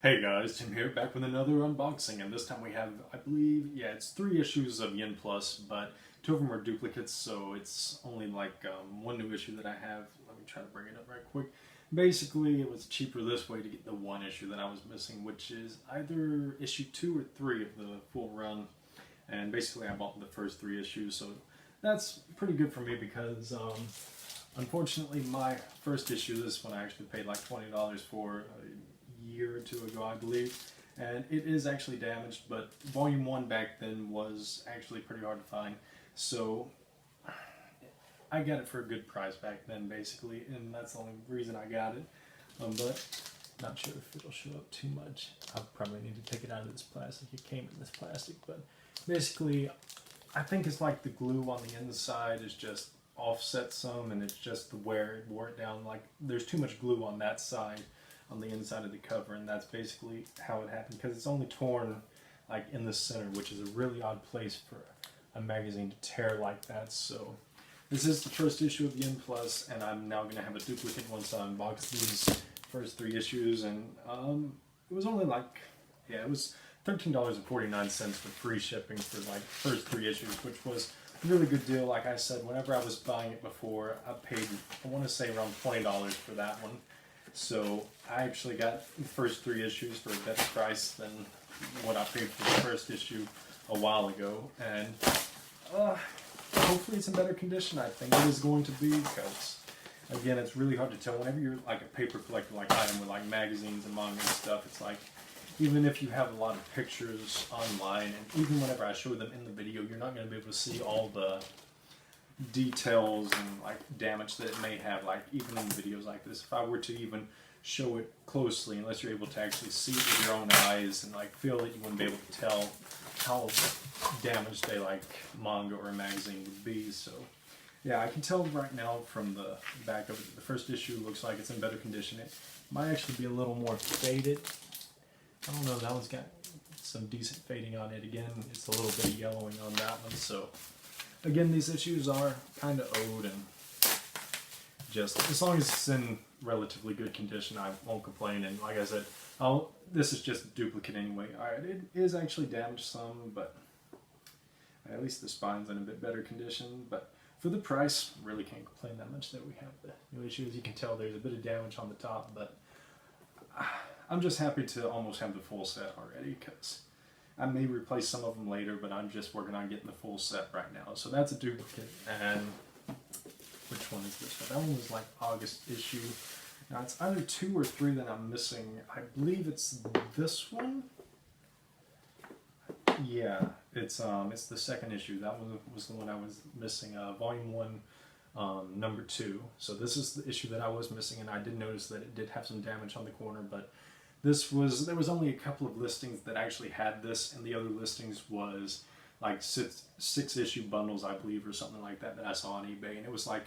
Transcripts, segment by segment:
Hey guys, Tim here, back with another unboxing, and this time we have, I believe, yeah, it's 3 issues of Yen Plus, but 2 of them are duplicates, so it's only like one new issue that I have. Let me try to bring it up right quick. Basically, it was cheaper this way to get the one issue that I was missing, which is either issue 2 or 3 of the full run, and basically I bought the first 3 issues, so that's pretty good for me because unfortunately my first issue, this one I actually paid like $20 for year or two ago, I believe, and it is actually damaged, but volume 1 back then was actually pretty hard to find, so I got it for a good price back then, basically, and that's the only reason I got it. But not sure if it'll show up too much. I'll probably need to take it out of this plastic. It came in this plastic, but basically I think it's like the glue on the inside is just offset some, and it's just the wear it wore it down. Like there's too much glue on that side, on the inside of the cover, and that's basically how it happened, because it's only torn like in the center, which is a really odd place for a magazine to tear like that. So this is the first issue of Yen Plus, and I'm now going to have a duplicate once I unbox these first 3 issues, and it was only like, yeah, it was $13.49 for free shipping for like the first 3 issues, which was a really good deal. Like I said, whenever I was buying it before, I paid, I want to say around $20 for that one. So I actually got the first 3 issues for a better price than what I paid for the first issue a while ago, and hopefully it's in better condition. I think it is going to be, because again, it's really hard to tell whenever you're like a paper collector like I am with like magazines and manga and stuff. It's like, even if you have a lot of pictures online, and even whenever I show them in the video, you're not going to be able to see all the details and like damage that it may have, like even in videos like this. If I were to even show it closely, unless you're able to actually see it with your own eyes and like feel it, you wouldn't be able to tell how damaged a like manga or a magazine would be. So yeah, I can tell right now from the back of it, the first issue looks like it's in better condition. It might actually be a little more faded. I don't know, that one's got some decent fading on it. Again, it's a little bit of yellowing on that one. So again, these issues are kind of old, and just as long as it's in relatively good condition, I won't complain. And like I said, this is just a duplicate anyway. Alright, it is actually damaged some, but at least the spine's in a bit better condition. But for the price, really can't complain that much that we have the new issue. As you can tell, there's a bit of damage on the top, but I'm just happy to almost have the full set already, because I may replace some of them later, but I'm just working on getting the full set right now. So that's a duplicate. And which one is this one? That one was like August issue. Now it's either 2 or 3 that I'm missing. I believe it's this one. Yeah, it's the second issue. That one was the one I was missing. Volume 1, number 2. So this is the issue that I was missing, and I did notice that it did have some damage on the corner, but there was only a couple of listings that actually had this, and the other listings was like six issue bundles, I believe, or something like that I saw on eBay, and it was like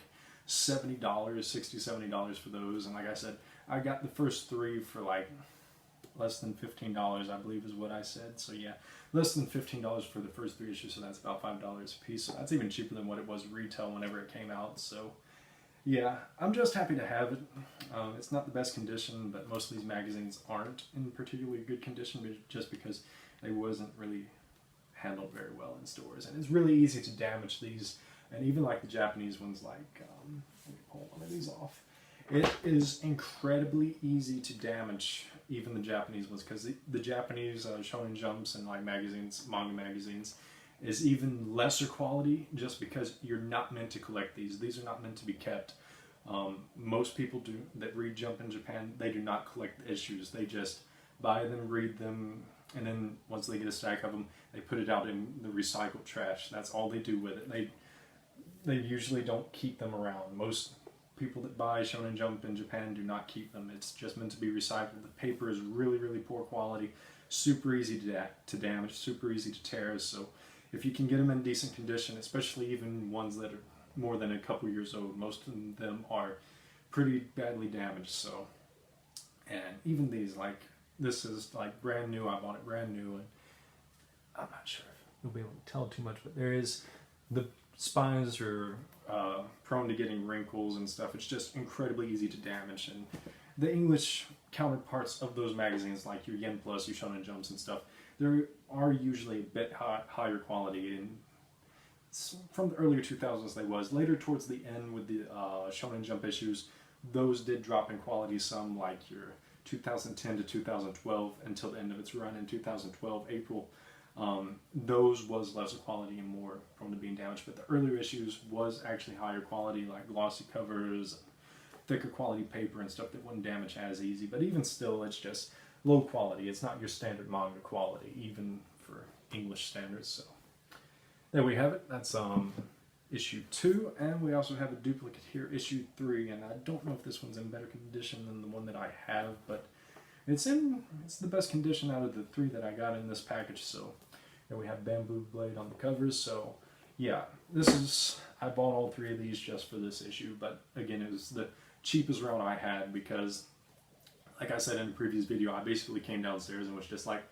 $70, $60-$70 for those. And like I said, I got the first 3 for like less than $15, I believe is what I said. So yeah, less than $15 for the first 3 issues, so that's about $5 a piece. So that's even cheaper than what it was retail whenever it came out. So yeah, I'm just happy to have it. It's not the best condition, but most of these magazines aren't in particularly good condition, just because they wasn't really handled very well in stores. And it's really easy to damage these, and even like the Japanese ones, like, let me pull one of these off. It is incredibly easy to damage even the Japanese ones, because the Japanese Shonen Jumps and like magazines, manga magazines, is even lesser quality, just because you're not meant to collect these. These are not meant to be kept. Most people that read Jump in Japan, they do not collect the issues. They just buy them, read them, and then once they get a stack of them, they put it out in the recycled trash. That's all they do with it. They usually don't keep them around. Most people that buy Shonen Jump in Japan do not keep them. It's just meant to be recycled. The paper is really, really poor quality, super easy to damage, super easy to tear. So if you can get them in decent condition, especially even ones that are more than a couple years old, most of them are pretty badly damaged. So, and even these, like, this is like brand new. I bought it brand new, and I'm not sure if you'll be able to tell too much, but there is, the spines are prone to getting wrinkles and stuff. It's just incredibly easy to damage, and the English counterparts of those magazines, like your Yen Plus, your Shonen Jumps and stuff, they are usually a bit higher quality. And from the earlier 2000s they was. Later towards the end with the Shonen Jump issues, those did drop in quality some, like your 2010 to 2012 until the end of its run in 2012, April. Those was lesser quality and more prone to being damaged, but the earlier issues was actually higher quality, like glossy covers, thicker quality paper and stuff that wouldn't damage as easy. But even still, it's just low quality. It's not your standard manga quality, even for English standards. So there we have it. That's issue 2, and we also have a duplicate here, issue 3, and I don't know if this one's in better condition than the one that I have, but it's the best condition out of the 3 that I got in this package. So here we have Bamboo Blade on the covers. So yeah, I bought all 3 of these just for this issue, but again, it was the cheapest route I had because, like I said in the previous video, I basically came downstairs and was just like,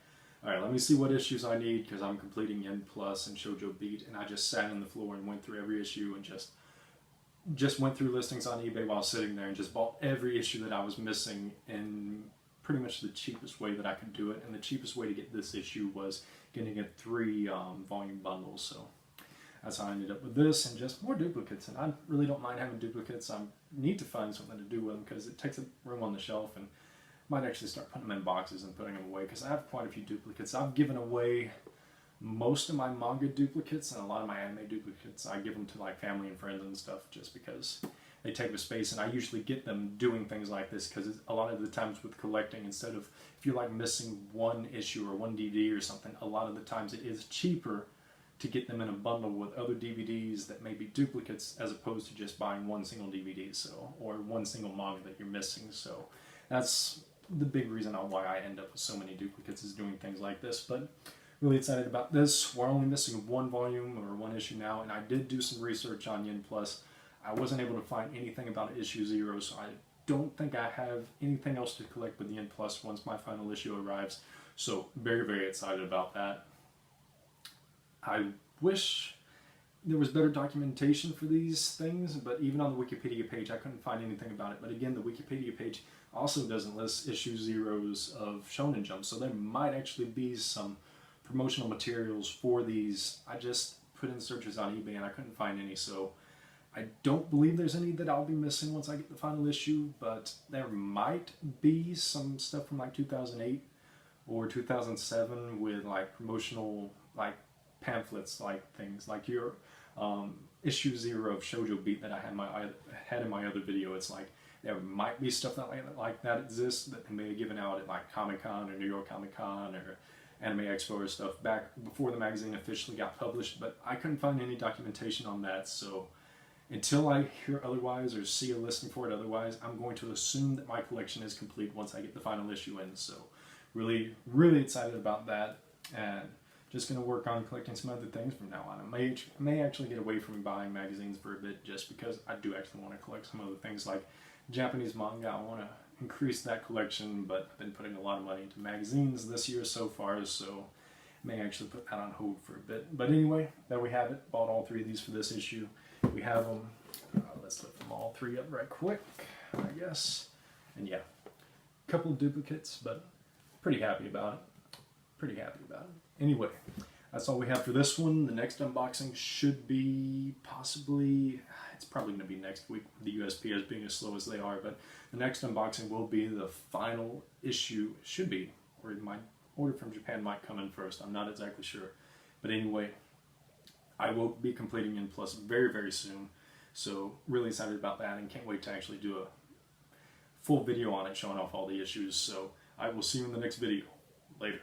alright, let me see what issues I need because I'm completing Yen Plus and Shoujo Beat, and I just sat on the floor and went through every issue and just went through listings on eBay while sitting there and just bought every issue that I was missing in pretty much the cheapest way that I could do it. And the cheapest way to get this issue was getting a 3 volume bundle. So that's how I ended up with this, and just more duplicates. And I really don't mind having duplicates. I need to find something to do with them because it takes up room on the shelf, and might actually start putting them in boxes and putting them away because I have quite a few duplicates. I've given away most of my manga duplicates and a lot of my anime duplicates. I give them to like family and friends and stuff just because they take up space, and I usually get them doing things like this because a lot of the times with collecting, instead of, if you're like missing one issue or one DVD or something, a lot of the times it is cheaper to get them in a bundle with other DVDs that may be duplicates as opposed to just buying one single DVD, so, or one single manga that you're missing. So that's the big reason why I end up with so many duplicates, is doing things like this. But really excited about this. We're only missing 1 volume or 1 issue now, and I did do some research on Yen Plus. I wasn't able to find anything about issue 0, so I don't think I have anything else to collect with Yen Plus once my final issue arrives. So very, very excited about that. I wish there was better documentation for these things, but even on the Wikipedia page I couldn't find anything about it. But again, the Wikipedia page also doesn't list issue 0s of Shonen Jump, so there might actually be some promotional materials for these. I just put in searches on eBay and I couldn't find any, so I don't believe there's any that I'll be missing once I get the final issue, but there might be some stuff from like 2008 or 2007 with like promotional like pamphlets, like things like your issue 0 of Shoujo Beat that I had in my other video. It's like there might be stuff like that exists that they may have given out at like Comic-Con or New York Comic-Con or Anime Expo or stuff back before the magazine officially got published, but I couldn't find any documentation on that. So until I hear otherwise or see a listing for it otherwise, I'm going to assume that my collection is complete once I get the final issue in. So really, really excited about that, and just going to work on collecting some other things from now on. I may actually get away from buying magazines for a bit just because I do actually want to collect some other things like Japanese manga. I want to increase that collection, but I've been putting a lot of money into magazines this year so far, so may actually put that on hold for a bit. But anyway, there we have it. Bought all 3 of these for this issue. We have them. Let's lift them all 3 up right quick, I guess. And yeah, a couple of duplicates, but pretty happy about it. Pretty happy about it. Anyway, that's all we have for this one. The next unboxing should be possibly, it's probably going to be next week with the USPS being as slow as they are, but the next unboxing will be the final issue. Should be, or my order from Japan might come in first. I'm not exactly sure. But anyway, I will be completing Yen Plus very, very soon. So really excited about that and can't wait to actually do a full video on it showing off all the issues. So I will see you in the next video. Later.